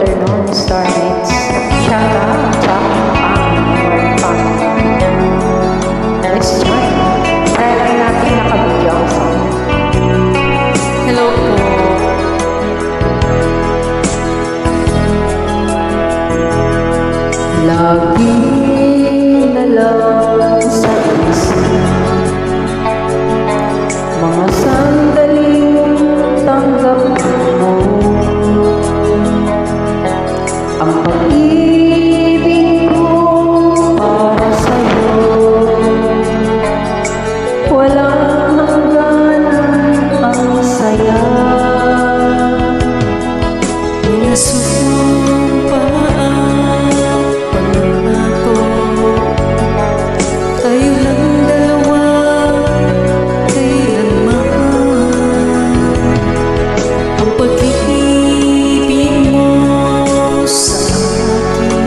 afternoon, Starmates. Shout out sa aking family. Let's join. Try lang natin nakabigyo ang song. Hello po. Lagi na lang sa isip mga sandaling tanggap mo ang pag-ibig ko para sa'yo. Walang hangganan ang saya. Nasumpaan pangako, tayo lang dalawa kailanman. Ang pag-ibig mo sa akin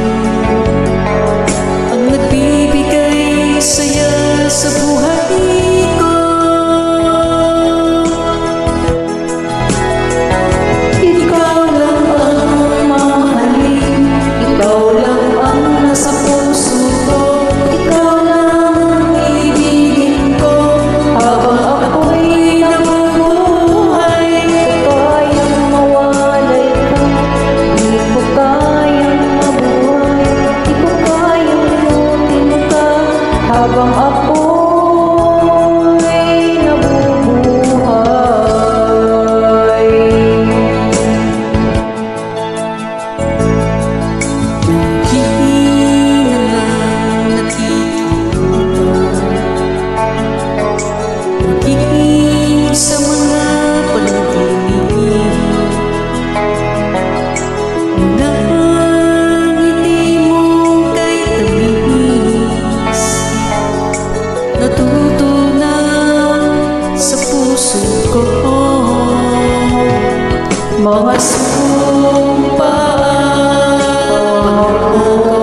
ang nagbibigay saya sa buhay ko. Ikaw lang ang mahalin, ikaw lang ang nasa puso ko, ikaw lang ang ibigin ko habang ako'y nabubuhay. Di ko kayang mawalay ka, di ko kayang mabuhay, di ko kayang lutin ka habang ako'y nabubuhay. Di na lang nakikita, magiging sa mga panaginip. Mula ang ngiti mo kay tamis, natutunan sa puso ko. Mga sumpaan, pangako,